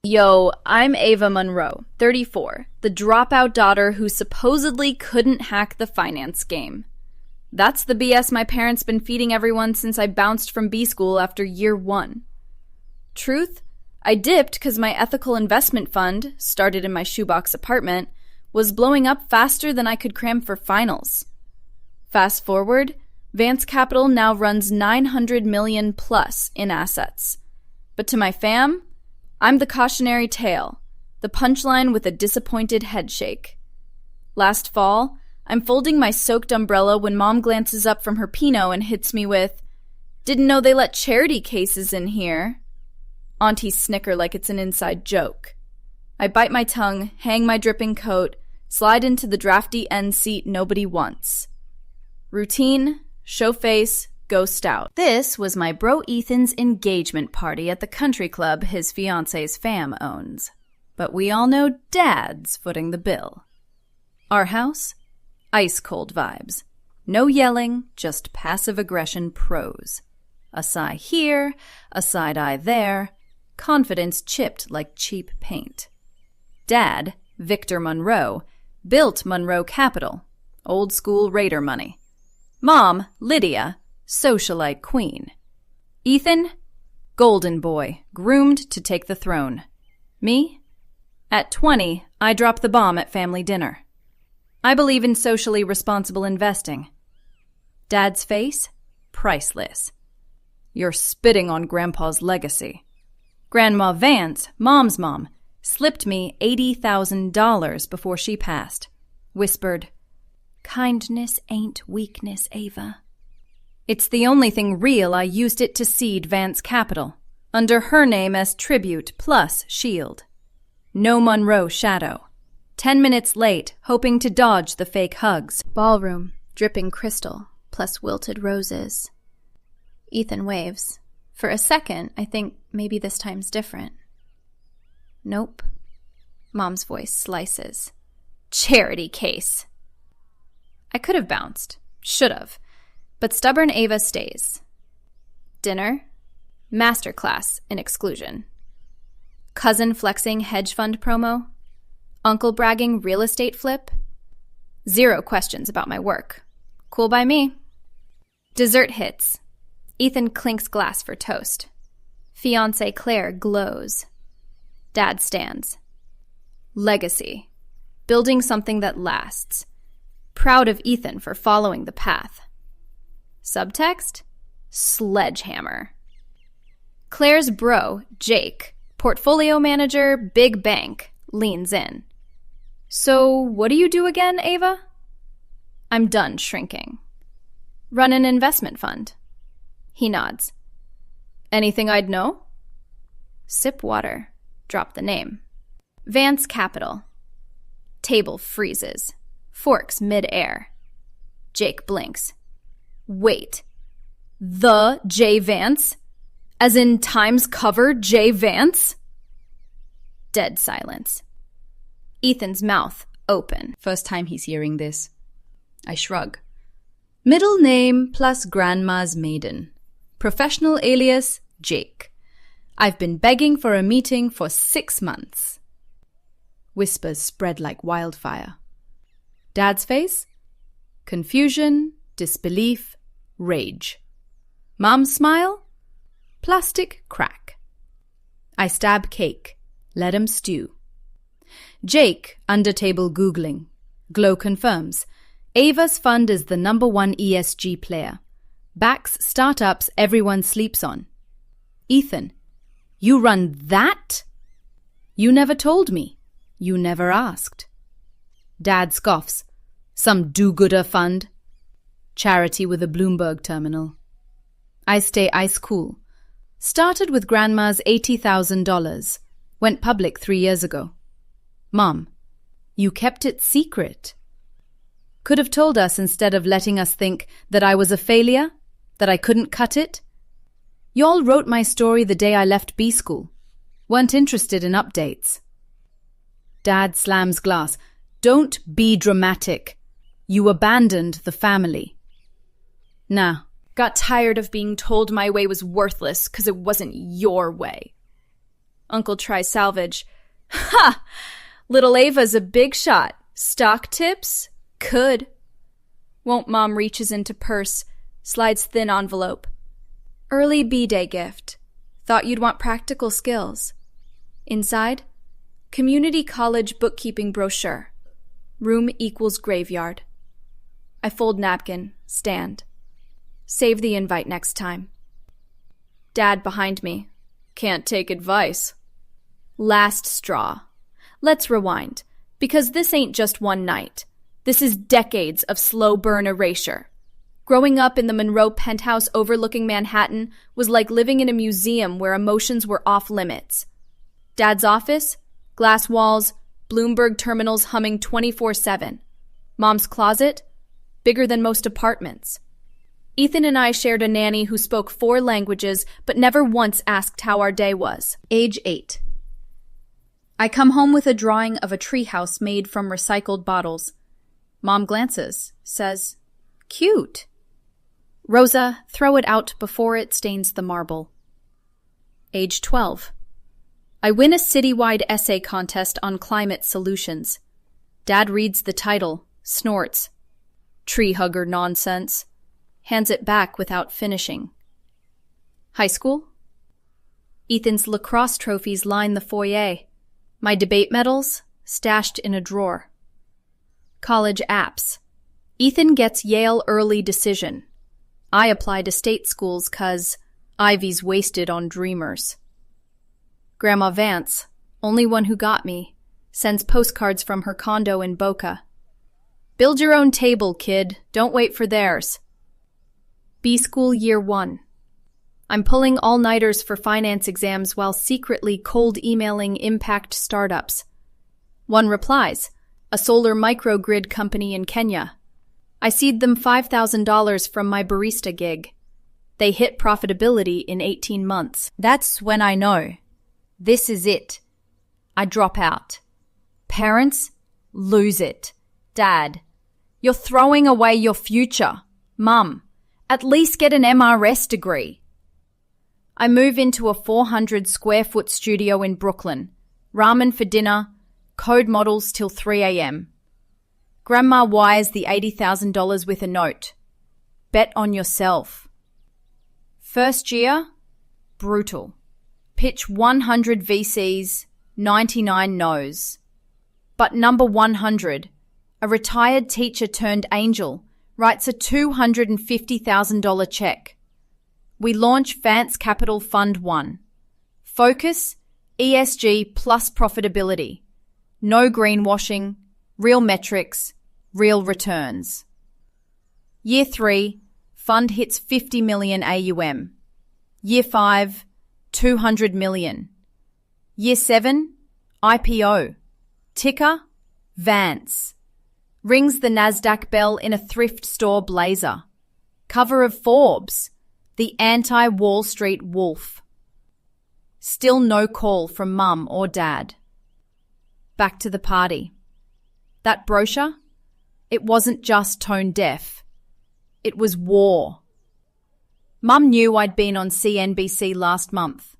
Yo, I'm Ava Monroe, 34, the dropout daughter who supposedly couldn't hack the finance game. That's the BS my parents been feeding everyone since I bounced from B school after year 1. Truth? I dipped because my ethical investment fund, started in my shoebox apartment, was blowing up faster than I could cram for finals. Fast forward, Vance Capital now runs $900 million plus in assets. But to my fam, I'm the cautionary tale, the punchline with a disappointed headshake. Last fall, I'm folding my soaked umbrella when Mom glances up from her Pinot and hits me with, "Didn't know they let charity cases in here." Aunties snicker like it's an inside joke. I bite my tongue, hang my dripping coat, slide into the drafty end seat nobody wants. Routine, show face, ghost out. This was my bro Ethan's engagement party at the country club his fiance's fam owns. But we all know Dad's footing the bill. Our house? Ice-cold vibes. No yelling, just passive-aggression prose. A sigh here, a side-eye there, confidence chipped like cheap paint. Dad, Victor Monroe, built Monroe Capital, old-school Raider money. Mom, Lydia, socialite queen. Ethan, golden boy, groomed to take the throne. Me? At 20, I dropped the bomb at family dinner. I believe in socially responsible investing. Dad's face? Priceless. You're spitting on Grandpa's legacy. Grandma Vance, Mom's mom, slipped me $80,000 before she passed. Whispered, "Kindness ain't weakness, Ava." It's the only thing real I used it to seed Vance Capital, under her name as tribute plus shield. No Monroe shadow. 10 minutes late, hoping to dodge the fake hugs. Ballroom, dripping crystal, plus wilted roses. Ethan waves. For a second, I think maybe this time's different. Nope. Mom's voice slices. Charity case. I could have bounced. Should have. But stubborn Ava stays. Dinner? Masterclass in exclusion. Cousin flexing hedge fund promo? Uncle bragging real estate flip? 0 questions about my work. Cool by me. Dessert hits. Ethan clinks glass for toast. Fiancée Claire glows. Dad stands. Legacy. Building something that lasts. Proud of Ethan for following the path. Subtext? Sledgehammer. Claire's bro, Jake, portfolio manager, big bank, leans in. "So, what do you do again, Ava?" I'm done shrinking. "Run an investment fund." He nods. "Anything I'd know?" Sip water. Drop the name. Vance Capital. Table freezes. Forks mid-air. Jake blinks. "Wait. The J. Vance? As in Times cover J. Vance?" Dead silence. Ethan's mouth open. First time he's hearing this. I shrug. Middle name plus grandma's maiden. Professional alias, Jake. I've been begging for a meeting for 6 months. Whispers spread like wildfire. Dad's face? Confusion, disbelief, rage. Mom's smile? Plastic crack. I stab cake. Let 'em stew. Jake, under table Googling. Glow confirms. Ava's fund is the #1 ESG player. Backs startups everyone sleeps on. Ethan, you run that? You never told me. You never asked. Dad scoffs. Some do-gooder fund. Charity with a Bloomberg terminal. I stay ice cool. Started with Grandma's $80,000. Went public 3 years ago. Mom, you kept it secret. Could have told us instead of letting us think that I was a failure, that I couldn't cut it. Y'all wrote my story the day I left B school. Weren't interested in updates. Dad slams glass. Don't be dramatic. You abandoned the family. Nah, got tired of being told my way was worthless because it wasn't your way. Uncle tries salvage. Ha! Little Ava's a big shot. Stock tips? Could. Won't Mom reaches into purse, slides thin envelope. Early B-Day gift. Thought you'd want practical skills. Inside, community college bookkeeping brochure. Room equals graveyard. I fold napkin, stand. Save the invite next time. Dad behind me. Can't take advice. Last straw. Let's rewind, because this ain't just one night. This is decades of slow burn erasure. Growing up in the Monroe penthouse overlooking Manhattan was like living in a museum where emotions were off limits. Dad's office, glass walls, Bloomberg terminals humming 24/7. Mom's closet, bigger than most apartments. Ethan and I shared a nanny who spoke 4 languages but never once asked how our day was. Age 8. I come home with a drawing of a treehouse made from recycled bottles. Mom glances, says, "Cute." Rosa, throw it out before it stains the marble. Age 12. I win a citywide essay contest on climate solutions. Dad reads the title, snorts. Tree hugger nonsense. Hands it back without finishing. High school? Ethan's lacrosse trophies line the foyer. My debate medals, stashed in a drawer. College apps. Ethan gets Yale early decision. I apply to state schools 'cause Ivy's wasted on dreamers. Grandma Vance, only one who got me, sends postcards from her condo in Boca. Build your own table, kid. Don't wait for theirs. B-School Year 1. I'm pulling all-nighters for finance exams while secretly cold emailing impact startups. One replies, a solar microgrid company in Kenya. I seed them $5,000 from my barista gig. They hit profitability in 18 months. That's when I know. This is it. I drop out. Parents, lose it. Dad, you're throwing away your future. Mum, at least get an MRS degree. I move into a 400 square foot studio in Brooklyn. Ramen for dinner, code models till 3 a.m. Grandma wires the $80,000 with a note. Bet on yourself. First year, brutal. Pitch 100 VCs, 99 no's. But number 100, a retired teacher turned angel, writes a $250,000 check. We launch Vance Capital Fund 1. Focus, ESG plus profitability. No greenwashing, real metrics, real returns. Year 3, fund hits 50 million AUM. Year 5, 200 million. Year 7, IPO. Ticker, Vance. Rings the NASDAQ bell in a thrift store blazer. Cover of Forbes, the anti-Wall Street wolf. Still no call from Mum or Dad. Back to the party. That brochure, it wasn't just tone deaf. It was war. Mum knew I'd been on CNBC last month.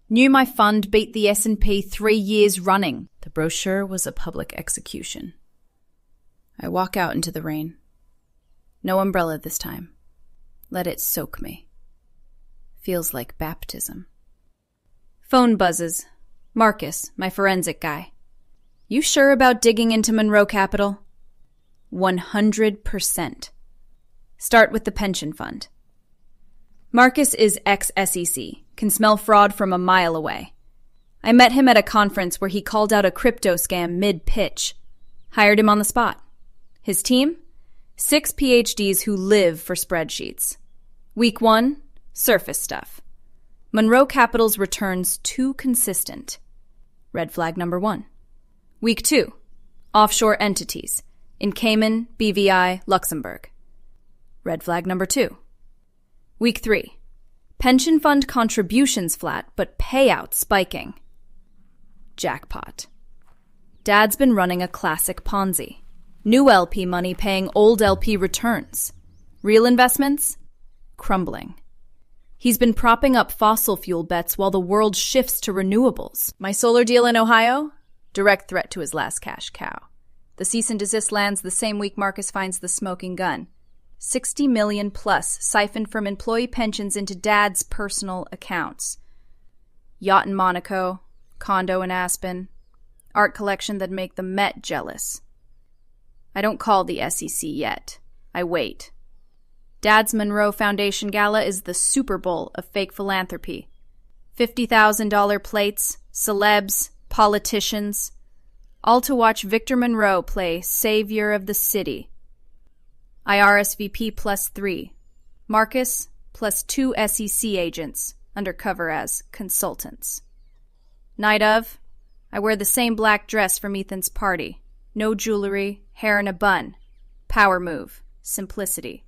Knew my fund beat the S&P 3 years running. The brochure was a public execution. I walk out into the rain. No umbrella this time. Let it soak me. Feels like baptism. Phone buzzes. Marcus, my forensic guy. You sure about digging into Monroe Capital? 100%. Start with the pension fund. Marcus is ex-SEC, can smell fraud from a mile away. I met him at a conference where he called out a crypto scam mid-pitch. Hired him on the spot. His team? 6 PhDs who live for spreadsheets. Week 1, surface stuff. Monroe Capital's returns too consistent. Red flag number 1. Week 2, offshore entities. In Cayman, BVI, Luxembourg. Red flag number 2. Week 3, pension fund contributions flat, but payouts spiking. Jackpot. Dad's been running a classic Ponzi. New LP money paying old LP returns. Real investments? Crumbling. He's been propping up fossil fuel bets while the world shifts to renewables. My solar deal in Ohio? Direct threat to his last cash cow. The cease and desist lands the same week Marcus finds the smoking gun. 60 million plus siphoned from employee pensions into Dad's personal accounts. Yacht in Monaco, condo in Aspen, art collection that'd make the Met jealous. I don't call the SEC yet. I wait. Dad's Monroe Foundation Gala is the Super Bowl of fake philanthropy. $50,000 plates, celebs, politicians, all to watch Victor Monroe play Savior of the City. I RSVP +3. Marcus +2 SEC agents, undercover as consultants. Night of, I wear the same black dress from Ethan's party. No jewelry, hair in a bun. Power move, simplicity.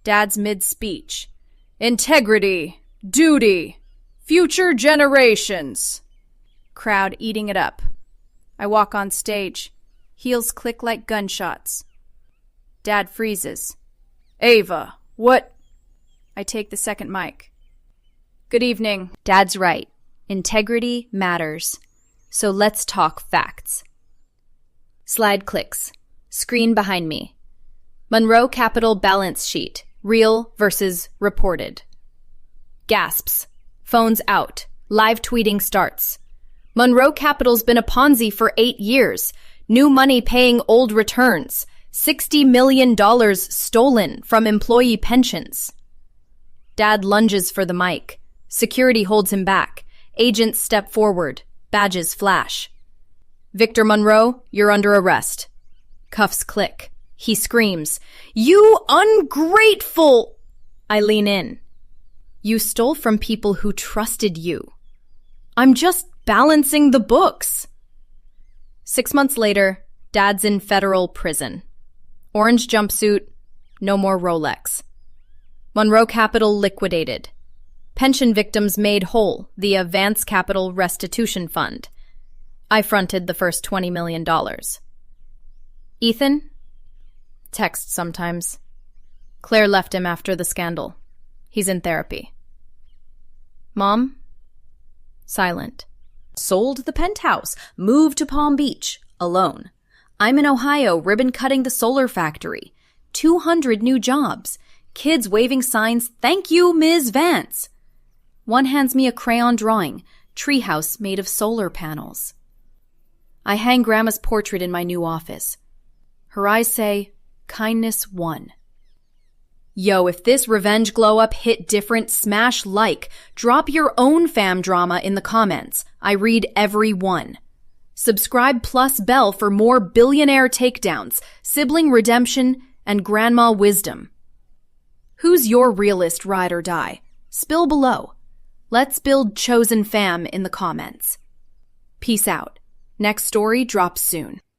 Dad's mid-speech. Integrity, duty, future generations. Crowd eating it up. I walk on stage. Heels click like gunshots. Dad freezes. Ava, what? I take the second mic. Good evening. Dad's right. Integrity matters. So let's talk facts. Slide clicks. Screen behind me. Monroe Capital balance sheet. Real versus reported. Gasps. Phones out. Live tweeting starts. Monroe Capital's been a Ponzi for 8 years. New money paying old returns. $60 million stolen from employee pensions. Dad lunges for the mic. Security holds him back. Agents step forward. Badges flash. Victor Monroe, you're under arrest. Cuffs click. He screams, "You ungrateful!" I lean in. You stole from people who trusted you. I'm just balancing the books. 6 months later, Dad's in federal prison. Orange jumpsuit, no more Rolex. Monroe Capital liquidated. Pension victims made whole via Vance Capital Restitution Fund. I fronted the first $20 million. Ethan? Text sometimes. Claire left him after the scandal. He's in therapy. Mom? Silent. Sold the penthouse, moved to Palm Beach, alone. I'm in Ohio, ribbon-cutting the solar factory. 200 new jobs. Kids waving signs, "Thank you, Ms. Vance." One hands me a crayon drawing, treehouse made of solar panels. I hang Grandma's portrait in my new office. Her eyes say, kindness won. Yo, if this revenge glow-up hit different, smash like. Drop your own fam drama in the comments. I read every one. Subscribe plus bell for more billionaire takedowns, sibling redemption, and grandma wisdom. Who's your realist ride or die? Spill below. Let's build chosen fam in the comments. Peace out. Next story drops soon.